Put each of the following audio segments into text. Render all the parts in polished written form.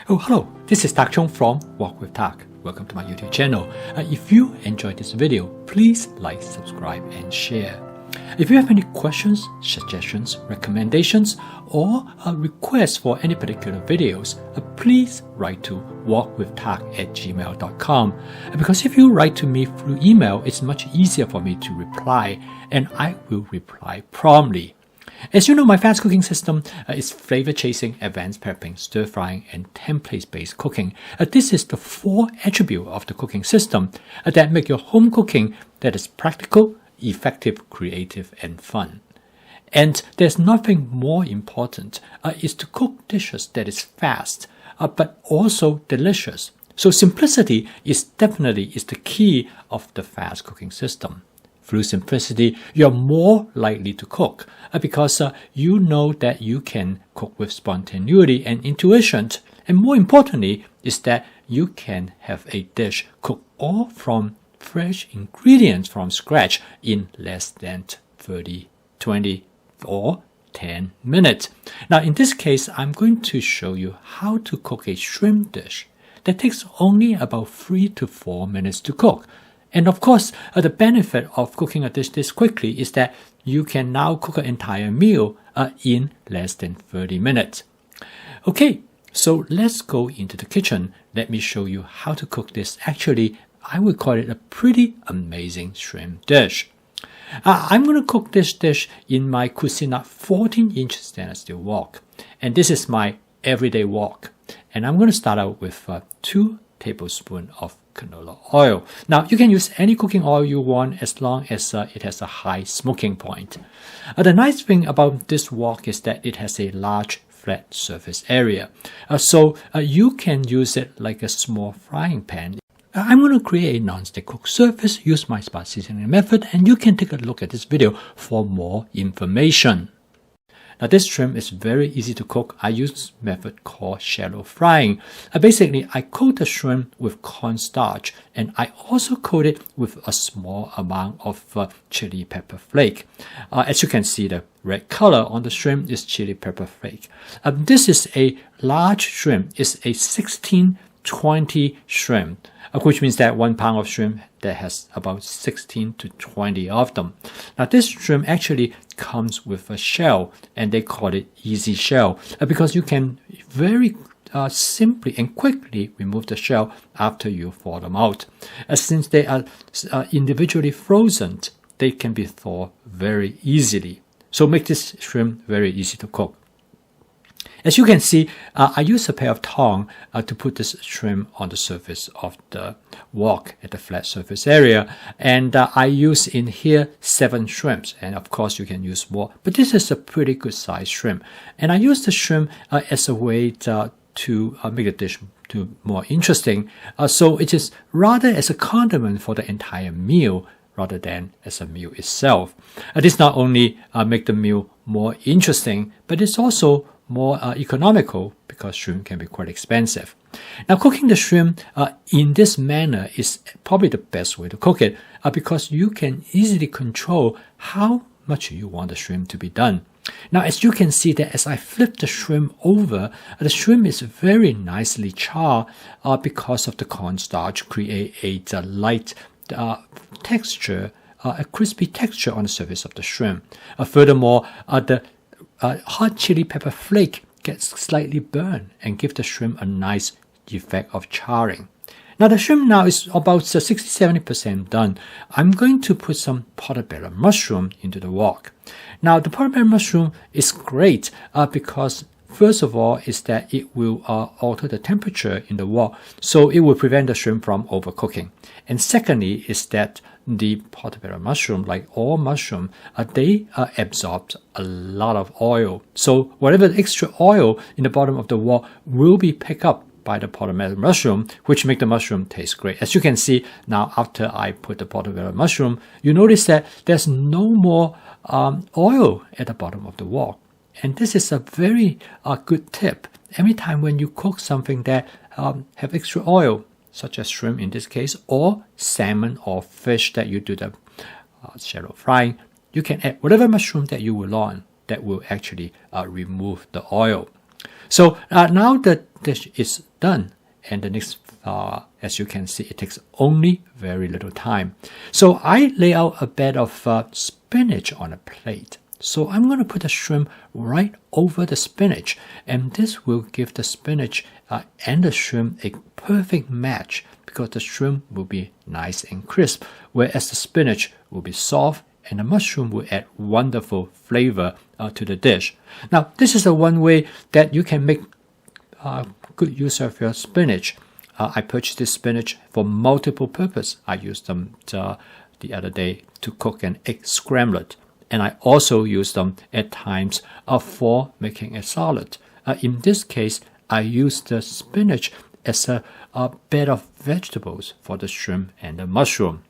Oh, hello, this is Tak Chung from Walk with Tak. Welcome to my YouTube channel. If you enjoyed this video, please like, subscribe, and share. If you have any questions, suggestions, recommendations, or requests for any particular videos, please write to walkwithtak@gmail.com. Because if you write to me through email, it's much easier for me to reply, and I will reply promptly. As you know, my fast cooking system is flavor chasing, advanced prepping, stir frying, and templates-based cooking. This is the 4 attributes of the cooking system that make your home cooking that is practical, effective, creative, and fun. And there's nothing more important is to cook dishes that is fast, but also delicious. So simplicity is definitely the key of the fast cooking system. Through simplicity, you're more likely to cook because you know that you can cook with spontaneity and intuition. And more importantly is that you can have a dish cooked all from fresh ingredients from scratch in less than 30, 20, or 10 minutes. Now in this case, I'm going to show you how to cook a shrimp dish that takes only about 3 to 4 minutes to cook. And of course, the benefit of cooking a dish this quickly is that you can now cook an entire meal in less than 30 minutes. Okay, so let's go into the kitchen. Let me show you how to cook this. Actually, I would call it a pretty amazing shrimp dish. I'm going to cook this dish in my Cuisinart 14-inch stainless steel wok. And this is my everyday wok. And I'm going to start out with 2 tablespoons of canola oil. Now, you can use any cooking oil you want as long as it has a high smoking point. The nice thing about this wok is that it has a large flat surface area. So you can use it like a small frying pan. I'm going to create a non-stick cook surface, use my spot seasoning method, and you can take a look at this video for more information. Now this shrimp is very easy to cook. I use a method called shallow frying. Basically, I coat the shrimp with cornstarch, and I also coat it with a small amount of chili pepper flake. As you can see, the red color on the shrimp is chili pepper flake. This is a large shrimp. It's a 16-20 shrimp, which means that 1 pound of shrimp that has about 16 to 20 of them. Now this shrimp actually comes with a shell, and they call it easy shell because you can very simply and quickly remove the shell after you thaw them out. Since they are individually frozen, they can be thawed very easily. So make this shrimp very easy to cook. As you can see, I use a pair of tongs to put this shrimp on the surface of the wok at the flat surface area. And I use in here 7 shrimps. And of course, you can use more. But this is a pretty good sized shrimp. And I use the shrimp as a way to make the dish more interesting. So it is rather as a condiment for the entire meal rather than as a meal itself. This not only make the meal more interesting, but it's also more economical because shrimp can be quite expensive. Now, cooking the shrimp in this manner is probably the best way to cook it because you can easily control how much you want the shrimp to be done. Now, as you can see that as I flip the shrimp over, the shrimp is very nicely charred because of the cornstarch create a light texture, a crispy texture on the surface of the shrimp. Furthermore, the hot chili pepper flake gets slightly burned and give the shrimp a nice effect of charring. Now the shrimp now is about 60-70% done. I'm going to put some portobello mushroom into the wok. Now the portobello mushroom is great because first of all is that it will alter the temperature in the wok, so it will prevent the shrimp from overcooking. And secondly is that the portobello mushroom, like all mushroom, they absorb a lot of oil. So whatever extra oil in the bottom of the wok will be picked up by the portobello mushroom, which make the mushroom taste great. As you can see now, after I put the portobello mushroom, you notice that there's no more oil at the bottom of the wok. And this is a very good tip. Every time when you cook something that have extra oil, such as shrimp in this case, or salmon or fish that you do the shallow frying, you can add whatever mushroom that you will want that will actually remove the oil. So now the dish is done. And the next, as you can see, it takes only very little time. So I lay out a bed of spinach on a plate. So I'm going to put the shrimp right over the spinach, and this will give the spinach and the shrimp a perfect match, because the shrimp will be nice and crisp, whereas the spinach will be soft and the mushroom will add wonderful flavor to the dish. Now, this is the one way that you can make good use of your spinach. I purchased this spinach for multiple purposes. I used them the other day to cook an egg scrambled, and I also use them at times for making a salad. In this case, I used the spinach as a bed of vegetables for the shrimp and the mushroom.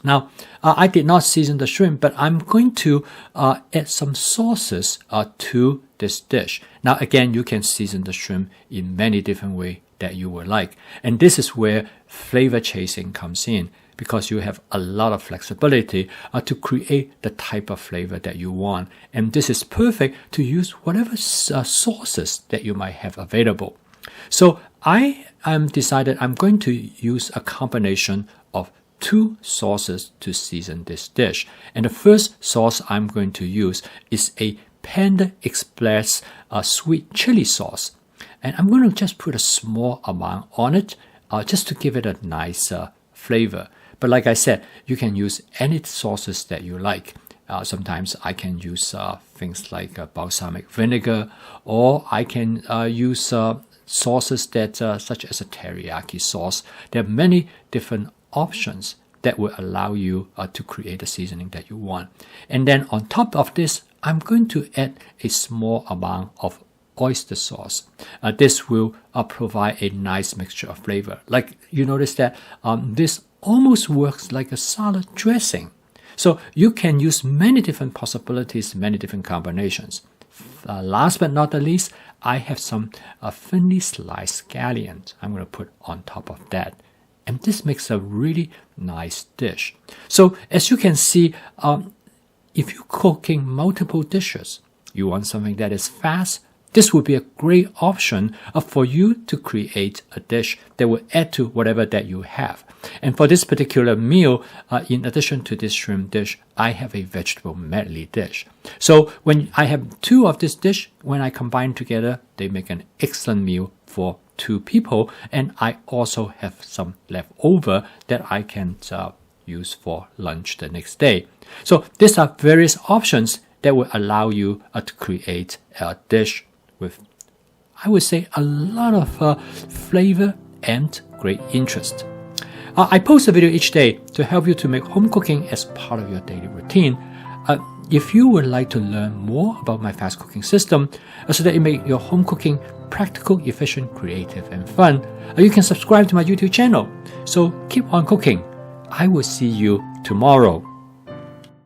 Now, I did not season the shrimp, but I'm going to add some sauces to this dish. Now, again, you can season the shrimp in many different ways that you would like. And this is where flavor chasing comes in, because you have a lot of flexibility to create the type of flavor that you want. And this is perfect to use whatever sauces that you might have available. So I decided I'm going to use a combination of 2 sauces to season this dish. And the first sauce I'm going to use is a Panda Express sweet chili sauce. And I'm going to just put a small amount on it just to give it a nice flavor. But like I said, you can use any sauces that you like. Sometimes I can use things like balsamic vinegar, or I can use sauces that such as a teriyaki sauce. There are many different options that will allow you to create the seasoning that you want. And then on top of this, I'm going to add a small amount of oyster sauce. This will provide a nice mixture of flavor. Like you notice that this almost works like a salad dressing. So you can use many different possibilities, many different combinations. Last but not the least, I have some thinly sliced scallions I'm going to put on top of that. And this makes a really nice dish. So as you can see, if you're cooking multiple dishes, you want something that is fast, this would be a great option for you to create a dish that will add to whatever that you have. And for this particular meal, in addition to this shrimp dish, I have a vegetable medley dish. So when I have 2 of this dish, when I combine together, they make an excellent meal for 2 people. And I also have some left over that I can use for lunch the next day. So these are various options that will allow you to create a dish with, I would say, a lot of flavor and great interest. I post a video each day to help you to make home cooking as part of your daily routine. If you would like to learn more about my fast cooking system so that you make your home cooking practical, efficient, creative, and fun, you can subscribe to my YouTube channel. So keep on cooking. I will see you tomorrow.